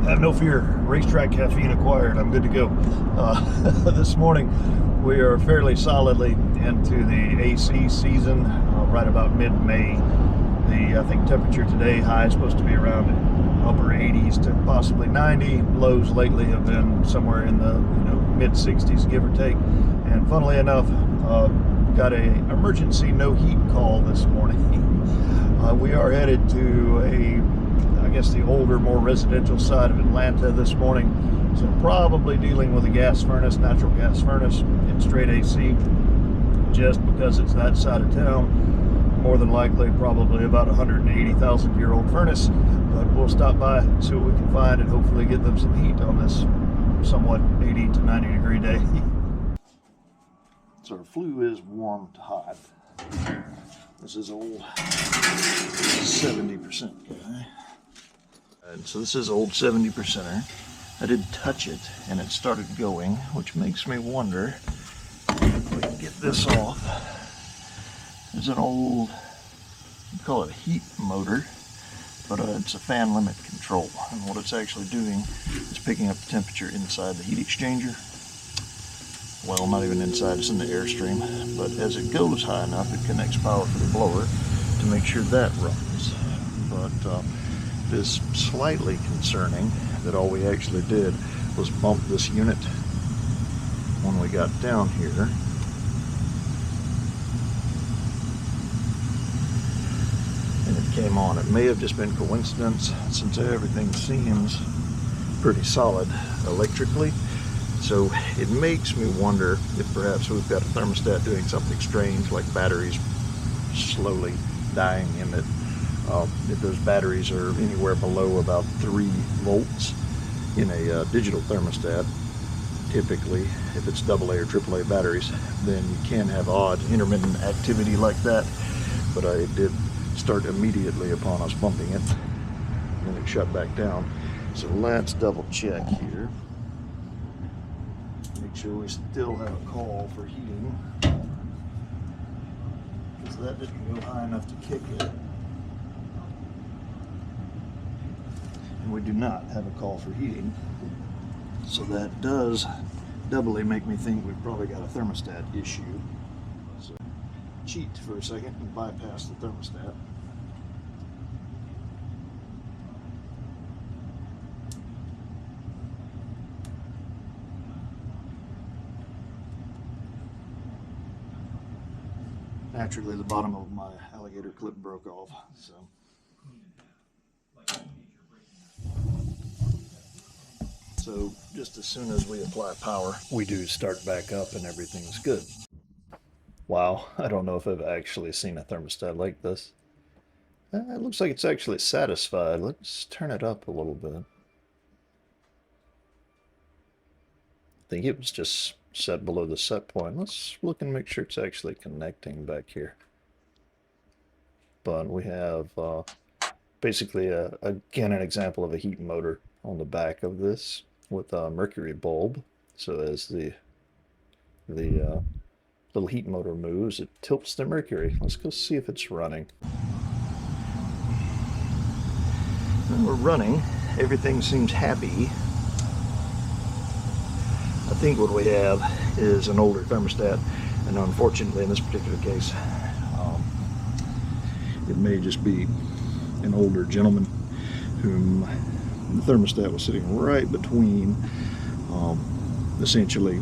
Have no fear, racetrack caffeine acquired. I'm good to go. This morning we are fairly solidly into the AC season, right about mid-May. I think temperature today, high is supposed to be around upper 80s to possibly 90. Lows lately have been somewhere in the mid 60s, give or take. And funnily enough, got a emergency no heat call this morning. We are headed to I guess the older, more residential side of Atlanta this morning. So probably dealing with a gas furnace, natural gas furnace in straight AC, just because it's that side of town. More than likely, probably about 180,000-year-old furnace. But we'll stop by, see what we can find, and hopefully get them some heat on this somewhat 80 to 90 degree day. So our flue is warm to hot. This is old 70% guy. And so this is old 70%er. I did touch it and it started going, which makes me wonder if we can get this off. It's an old, you call it a heat motor, but it's a fan limit control. And what it's actually doing is picking up the temperature inside the heat exchanger. Well, not even inside, it's in the airstream. But as it goes high enough, it connects power for the blower to make sure that runs. But it is slightly concerning that all we actually did was bump this unit when we got down here. And it came on. It may have just been coincidence, since everything seems pretty solid electrically. So it makes me wonder if perhaps we've got a thermostat doing something strange, like batteries slowly dying in it. If those batteries are anywhere below about 3 volts in a digital thermostat, typically, if it's AA or AAA batteries, then you can have odd intermittent activity like that. But it did start immediately upon us bumping it, and then it shut back down. So let's double check here. Make sure we still have a call for heating, because that didn't go high enough to kick it. And we do not have a call for heating. So that does doubly make me think we've probably got a thermostat issue. So cheat for a second and bypass the thermostat. Naturally, the bottom of my alligator clip broke off, so just as soon as we apply power, we do start back up and everything's good. Wow, I don't know if I've actually seen a thermostat like this. It looks like it's actually satisfied. Let's turn it up a little bit. I think it was just set below the set point. Let's look and make sure it's actually connecting back here. But we have basically again an example of a heat motor on the back of this with a mercury bulb. So as the little heat motor moves, it tilts the mercury. Let's go see if it's running. And we're running. Everything seems happy. I think what we have is an older thermostat, and unfortunately in this particular case, it may just be an older gentleman whom the thermostat was sitting right between essentially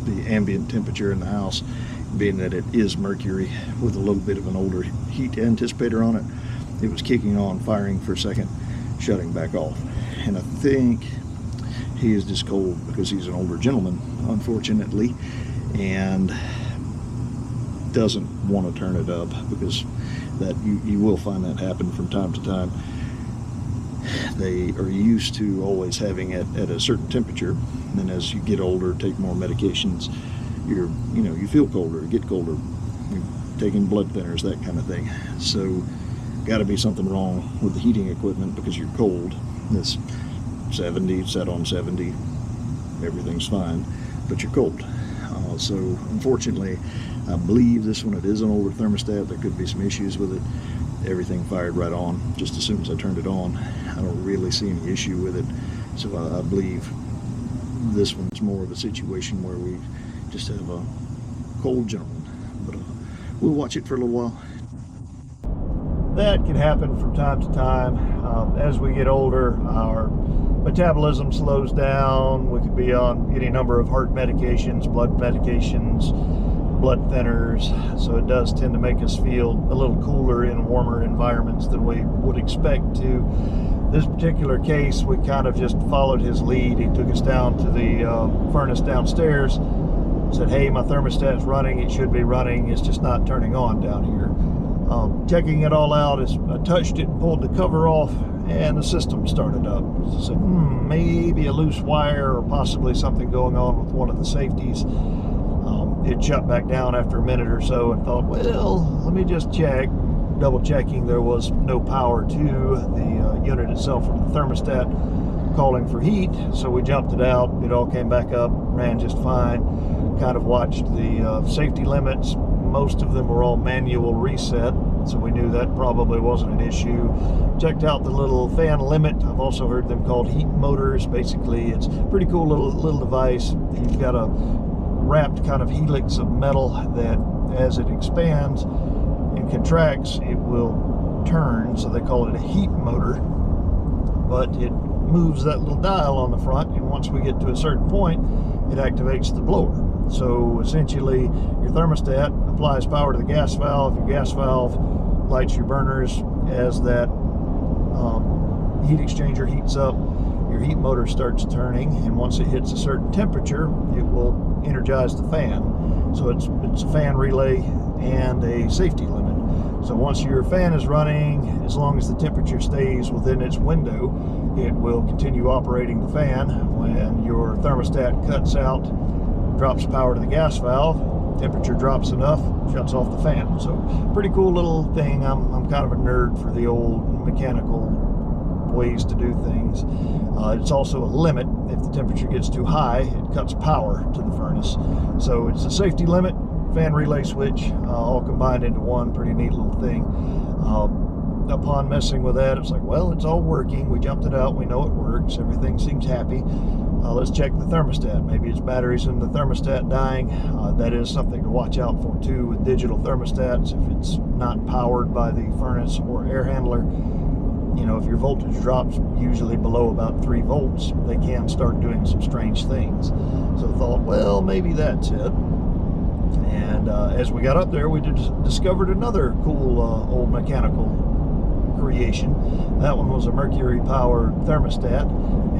the ambient temperature in the house, being that it is mercury with a little bit of an older heat anticipator on it. It was kicking on, firing for a second, shutting back off. And I think he is just cold because he's an older gentleman, unfortunately, and doesn't want to turn it up, because that you will find that happen from time to time. They are used to always having it at a certain temperature, and then as you get older, take more medications, you feel colder, get colder, you're taking blood thinners, that kind of thing. So got to be something wrong with the heating equipment, because you're cold. This 70, set on 70, everything's fine, but you're cold. So unfortunately, I believe this one, it is an older thermostat. There could be some issues with it. Everything fired right on just as soon as I turned it on. I don't really see any issue with it. So I believe this one's more of a situation where we just have a cold gentleman. But we'll watch it for a little while. That can happen from time to time. As we get older, our metabolism slows down. We could be on any number of heart medications, blood medications, blood thinners, so it does tend to make us feel a little cooler in warmer environments than we would expect to. This particular case, we kind of just followed his lead. He took us down to the furnace downstairs, said, hey, my thermostat's running, it should be running, it's just not turning on down here. Checking it all out, as I touched it and pulled the cover off, and the system started up. So I said, maybe a loose wire or possibly something going on with one of the safeties. It shut back down after a minute or so, and thought, well, let me just check. Double checking, there was no power to the unit itself from the thermostat calling for heat, so we jumped it out. It all came back up, ran just fine. Kind of watched the safety limits. Most of them were all manual reset, so we knew that probably wasn't an issue. Checked out the little fan limit. I've also heard them called heat motors. Basically, it's a pretty cool little device. You've got a wrapped kind of helix of metal that, as it expands and contracts, it will turn, so they call it a heat motor. But it moves that little dial on the front, and once we get to a certain point, it activates the blower. So essentially, your thermostat applies power to the gas valve. Your gas valve lights your burners. As that heat exchanger heats up, your heat motor starts turning, and once it hits a certain temperature, it will energize the fan. So it's a fan relay and a safety limit. So once your fan is running, as long as the temperature stays within its window, it will continue operating the fan. When your thermostat cuts out, drops power to the gas valve, temperature drops enough, shuts off the fan. So pretty cool little thing. I'm kind of a nerd for the old mechanical ways to do things. It's also a limit. If the temperature gets too high, it cuts power to the furnace. So it's a safety limit, fan relay switch, all combined into one. Pretty neat little thing. Upon messing with that, it's like, well, it's all working. We jumped it out. We know it works. Everything seems happy. Let's check the thermostat. Maybe it's batteries in the thermostat dying. That is something to watch out for too with digital thermostats. If it's not powered by the furnace or air handler, you know, if your voltage drops usually below about 3 volts, they can start doing some strange things. So I thought, well, maybe that's it. And as we got up there, we discovered another cool old mechanical creation. That one was a mercury powered thermostat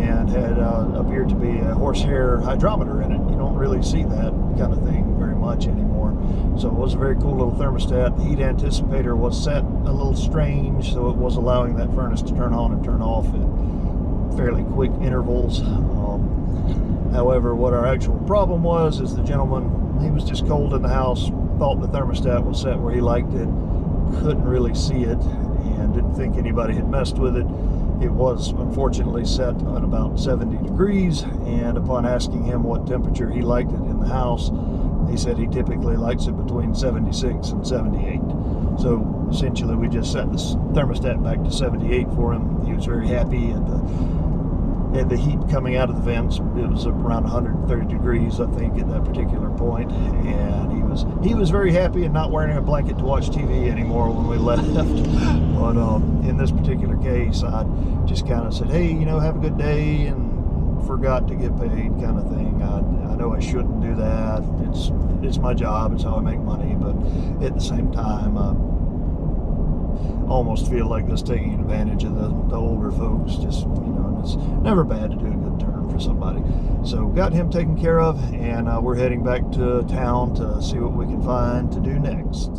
and had appeared to be a horsehair hydrometer in it. You don't really see that kind of thing very much anymore. So it was a very cool little thermostat. The heat anticipator was set a little strange, so it was allowing that furnace to turn on and turn off at fairly quick intervals. However, what our actual problem was is the gentleman, he was just cold in the house, thought the thermostat was set where he liked it, couldn't really see it, and didn't think anybody had messed with it. It was unfortunately set at about 70 degrees, and upon asking him what temperature he liked it in the house, he said he typically likes it between 76 and 78. So essentially we just set the thermostat back to 78 for him. He was very happy, and had the heat coming out of the vents. It was around 130 degrees, I think, at that particular point, and he was very happy and not wearing a blanket to watch TV anymore when we left. But in this particular case, I just kind of said, hey, you know, have a good day, and forgot to get paid, kind of thing. I know I shouldn't do that. It's my job. It's how I make money. But at the same time, almost feel like this taking advantage of the older folks. Just, you know, it's never bad to do a good turn for somebody. So got him taken care of, and we're heading back to town to see what we can find to do next.